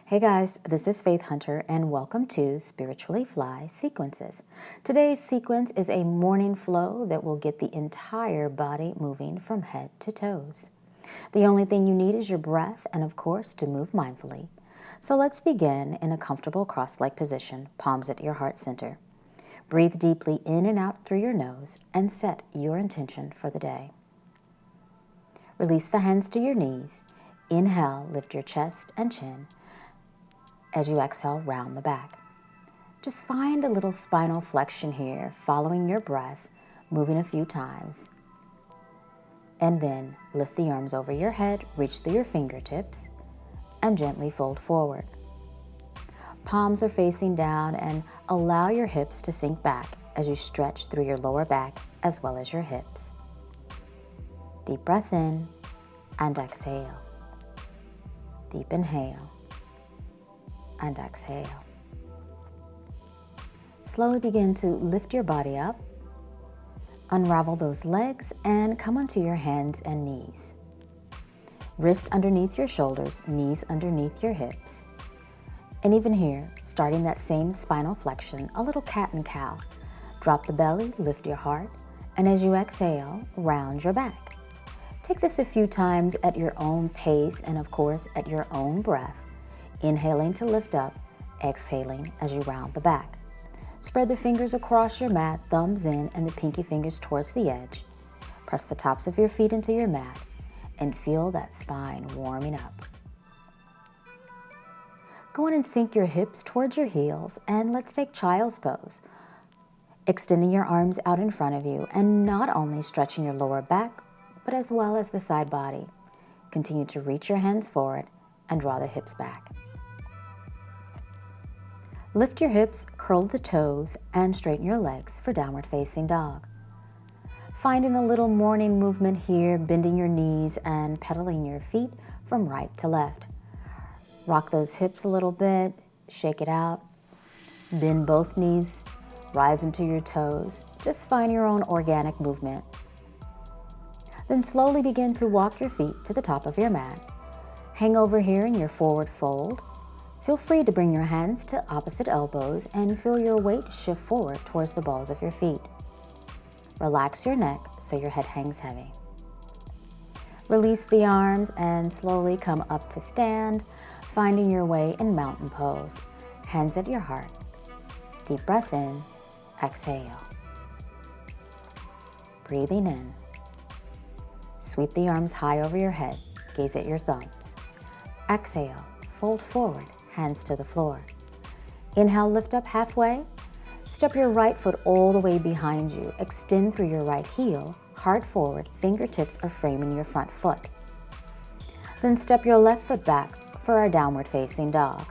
Hey guys, this is Faith Hunter and welcome to Spiritually Fly Sequences. Today's sequence is a morning flow that will get the entire body moving from head to toes. The only thing you need is your breath and of course to move mindfully. So let's begin in a comfortable cross-leg position, palms at your heart center. Breathe deeply in and out through your nose and set your intention for the day. Release the hands to your knees. Inhale, lift your chest and chin. As you exhale, round the back. Just find a little spinal flexion here, following your breath, moving a few times. And then lift the arms over your head, reach through your fingertips, and gently fold forward. Palms are facing down and allow your hips to sink back as you stretch through your lower back as well as your hips. Deep breath in and exhale. Deep inhale and exhale. Slowly begin to lift your body up, unravel those legs, and come onto your hands and knees. Wrist underneath your shoulders, knees underneath your hips. And even here, starting that same spinal flexion, a little cat and cow. Drop the belly, lift your heart, and as you exhale, round your back. Take this a few times at your own pace and of course at your own breath. Inhaling to lift up, exhaling as you round the back. Spread the fingers across your mat, thumbs in and the pinky fingers towards the edge. Press the tops of your feet into your mat and feel that spine warming up. Go on and sink your hips towards your heels and let's take child's pose. Extending your arms out in front of you and not only stretching your lower back, but as well as the side body. Continue to reach your hands forward and draw the hips back. Lift your hips, curl the toes, and straighten your legs for downward facing dog. Finding a little morning movement here, bending your knees and pedaling your feet from right to left. Rock those hips a little bit, shake it out. Bend both knees, rise into your toes. Just find your own organic movement. Then slowly begin to walk your feet to the top of your mat. Hang over here in your forward fold. Feel free to bring your hands to opposite elbows and feel your weight shift forward towards the balls of your feet. Relax your neck so your head hangs heavy. Release the arms and slowly come up to stand, finding your way in mountain pose. Hands at your heart. Deep breath in, exhale. Breathing in. Sweep the arms high over your head, gaze at your thumbs. Exhale, fold forward, hands to the floor. Inhale, lift up halfway. Step your right foot all the way behind you. Extend through your right heel, heart forward, fingertips are framing your front foot. Then step your left foot back for our downward facing dog.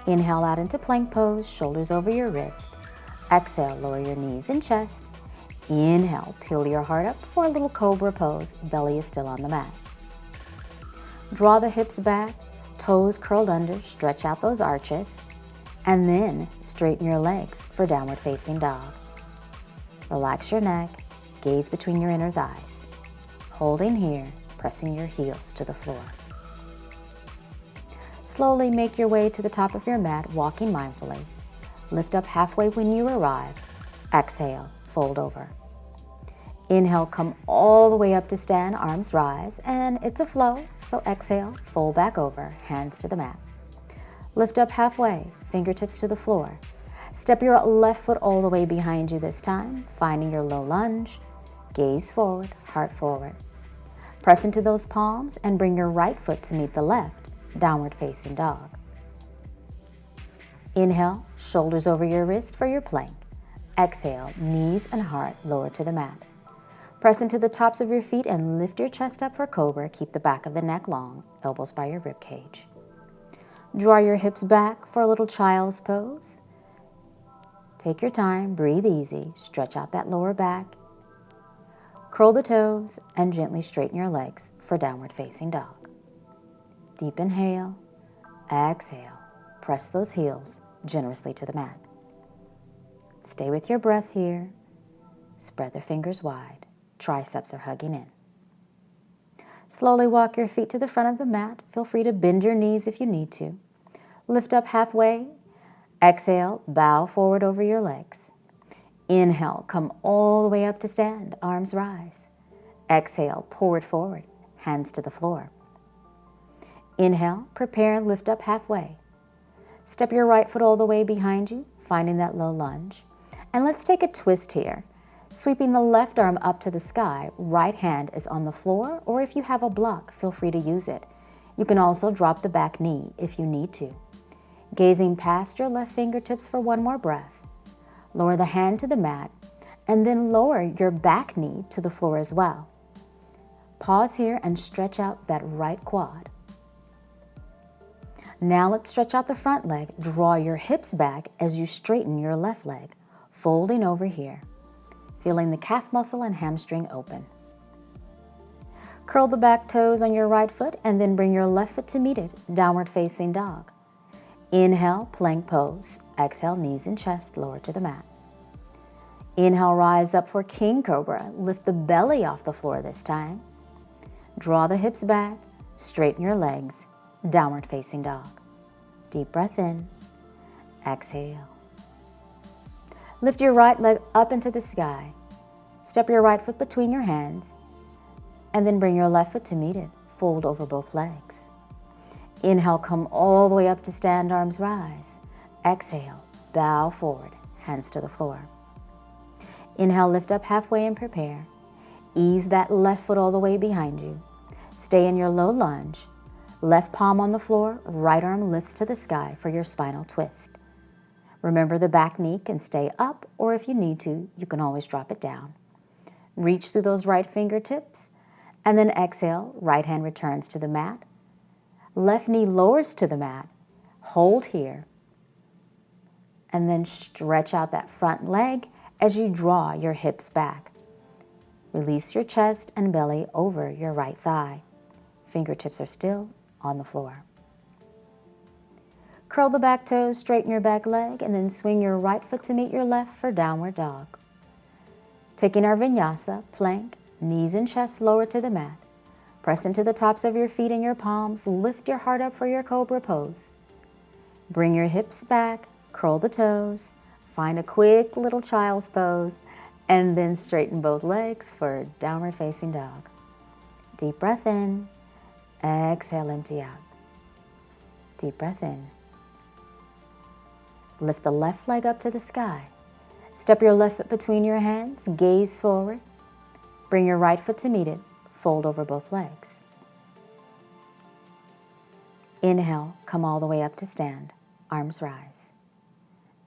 Inhale out into plank pose, shoulders over your wrist. Exhale, lower your knees and chest. Inhale, peel your heart up for a little cobra pose, belly is still on the mat. Draw the hips back, toes curled under, stretch out those arches, and then straighten your legs for downward facing dog. Relax your neck, gaze between your inner thighs. Holding here, pressing your heels to the floor. Slowly make your way to the top of your mat, walking mindfully. Lift up halfway when you arrive. Exhale, fold over. Inhale, come all the way up to stand, arms rise, and it's a flow, so exhale, fold back over, hands to the mat. Lift up halfway, fingertips to the floor. Step your left foot all the way behind you this time, finding your low lunge. Gaze forward, heart forward. Press into those palms and bring your right foot to meet the left, downward facing dog. Inhale, shoulders over your wrist for your plank. Exhale, knees and heart lower to the mat. Press into the tops of your feet and lift your chest up for cobra. Keep the back of the neck long, elbows by your rib cage. Draw your hips back for a little child's pose. Take your time, breathe easy, stretch out that lower back. Curl the toes and gently straighten your legs for downward facing dog. Deep inhale, exhale. Press those heels generously to the mat. Stay with your breath here. Spread the fingers wide. Triceps are hugging in. Slowly walk your feet to the front of the mat. Feel free to bend your knees if you need to. Lift up halfway. Exhale, bow forward over your legs. Inhale, come all the way up to stand, arms rise. Exhale, forward, hands to the floor. Inhale, prepare and lift up halfway. Step your right foot all the way behind you, finding that low lunge. And let's take a twist here. Sweeping the left arm up to the sky, right hand is on the floor, or if you have a block, feel free to use it. You can also drop the back knee if you need to. Gazing past your left fingertips for one more breath. Lower the hand to the mat, and then lower your back knee to the floor as well. Pause here and stretch out that right quad. Now let's stretch out the front leg. Draw your hips back as you straighten your left leg, folding over here, feeling the calf muscle and hamstring open. Curl the back toes on your right foot and then bring your left foot to meet it, downward facing dog. Inhale, plank pose. Exhale, knees and chest lower to the mat. Inhale, rise up for king cobra. Lift the belly off the floor this time. Draw the hips back, straighten your legs, downward facing dog. Deep breath in, exhale. Lift your right leg up into the sky. Step your right foot between your hands, and then bring your left foot to meet it. Fold over both legs. Inhale, come all the way up to stand, arms rise. Exhale, bow forward, hands to the floor. Inhale, lift up halfway and prepare. Ease that left foot all the way behind you. Stay in your low lunge. Left palm on the floor, right arm lifts to the sky for your spinal twist. Remember, the back knee can stay up, or if you need to, you can always drop it down. Reach through those right fingertips, and then exhale, right hand returns to the mat. Left knee lowers to the mat. Hold here, and then stretch out that front leg as you draw your hips back. Release your chest and belly over your right thigh. Fingertips are still on the floor. Curl the back toes, straighten your back leg, and then swing your right foot to meet your left for downward dog. Taking our vinyasa, plank, knees and chest lower to the mat. Press into the tops of your feet and your palms. Lift your heart up for your cobra pose. Bring your hips back, curl the toes, find a quick little child's pose, and then straighten both legs for downward facing dog. Deep breath in, exhale, empty out. Deep breath in. Lift the left leg up to the sky. Step your left foot between your hands, gaze forward. Bring your right foot to meet it, fold over both legs. Inhale, come all the way up to stand, arms rise.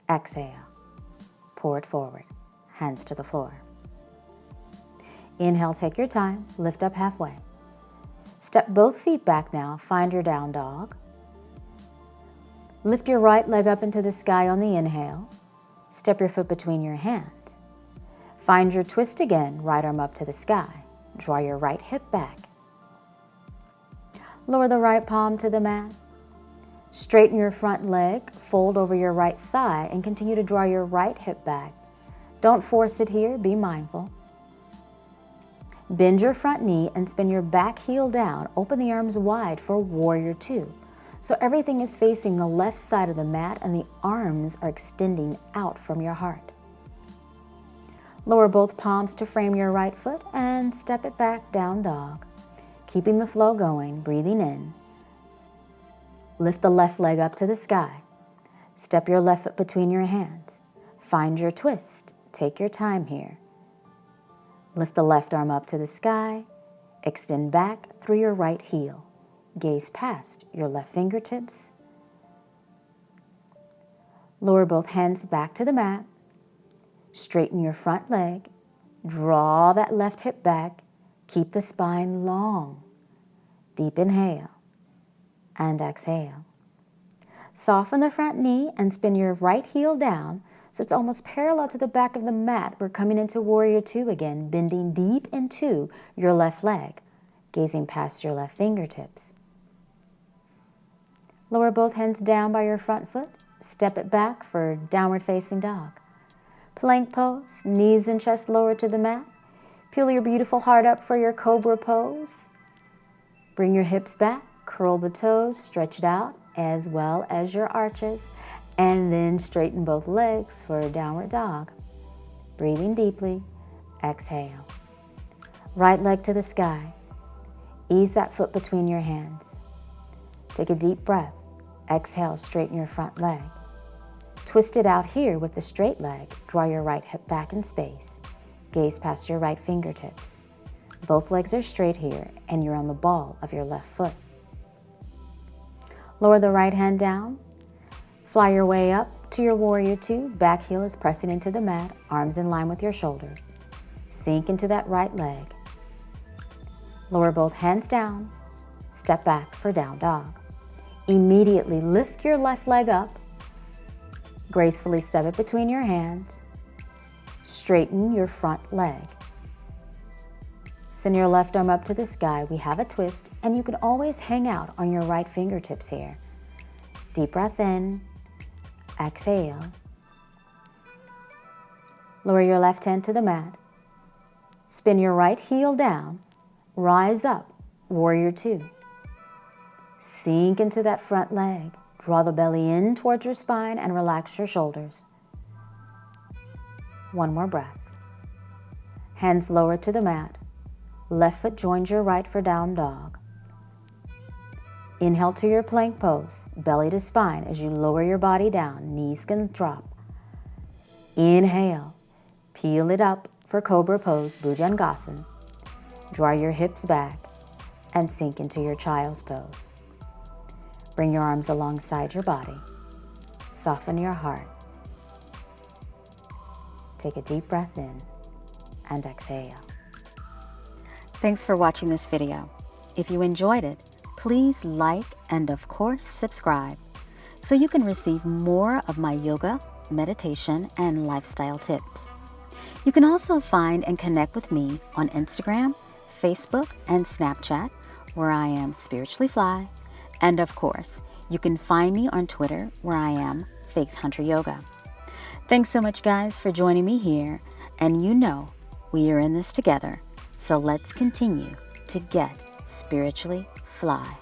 Exhale, pour it forward, hands to the floor. Inhale, take your time, lift up halfway. Step both feet back now, find your down dog. Lift your right leg up into the sky on the inhale. Step your foot between your hands. Find your twist again, right arm up to the sky. Draw your right hip back. Lower the right palm to the mat. Straighten your front leg, fold over your right thigh, and continue to draw your right hip back. Don't force it here, be mindful. Bend your front knee and spin your back heel down. Open the arms wide for warrior two. So everything is facing the left side of the mat and the arms are extending out from your heart. Lower both palms to frame your right foot and step it back, down dog. Keeping the flow going, breathing in. Lift the left leg up to the sky. Step your left foot between your hands. Find your twist. Take your time here. Lift the left arm up to the sky. Extend back through your right heel. Gaze past your left fingertips. Lower both hands back to the mat. Straighten your front leg. Draw that left hip back. Keep the spine long. Deep inhale and exhale. Soften the front knee and spin your right heel down so it's almost parallel to the back of the mat. We're coming into warrior two again, bending deep into your left leg, gazing past your left fingertips. Lower both hands down by your front foot. Step it back for downward facing dog. Plank pose, knees and chest lower to the mat. Peel your beautiful heart up for your cobra pose. Bring your hips back, curl the toes, stretch it out as well as your arches, and then straighten both legs for a downward dog. Breathing deeply, exhale. Right leg to the sky. Ease that foot between your hands. Take a deep breath. Exhale, straighten your front leg. Twist it out here with the straight leg. Draw your right hip back in space. Gaze past your right fingertips. Both legs are straight here, and you're on the ball of your left foot. Lower the right hand down. Fly your way up to your warrior two. Back heel is pressing into the mat, arms in line with your shoulders. Sink into that right leg. Lower both hands down. Step back for down dog. Immediately lift your left leg up. Gracefully step it between your hands. Straighten your front leg. Send your left arm up to the sky. We have a twist, and you can always hang out on your right fingertips here. Deep breath in. Exhale. Lower your left hand to the mat. Spin your right heel down. Rise up, warrior two. Sink into that front leg. Draw the belly in towards your spine and relax your shoulders. One more breath. Hands lower to the mat. Left foot joins your right for down dog. Inhale to your plank pose, belly to spine as you lower your body down, knees can drop. Inhale, peel it up for cobra pose, Bhujangasana. Draw your hips back and sink into your child's pose. Bring your arms alongside your body. Soften your heart. Take a deep breath in and exhale. Thanks for watching this video. If you enjoyed it, please like and of course subscribe so you can receive more of my yoga, meditation, and lifestyle tips. You can also find and connect with me on Instagram, Facebook, and Snapchat, where I am Spiritually Fly. And of course, you can find me on Twitter, where I am Faith Hunter Yoga. Thanks so much, guys, for joining me here. And you know, we are in this together. So let's continue to get spiritually fly.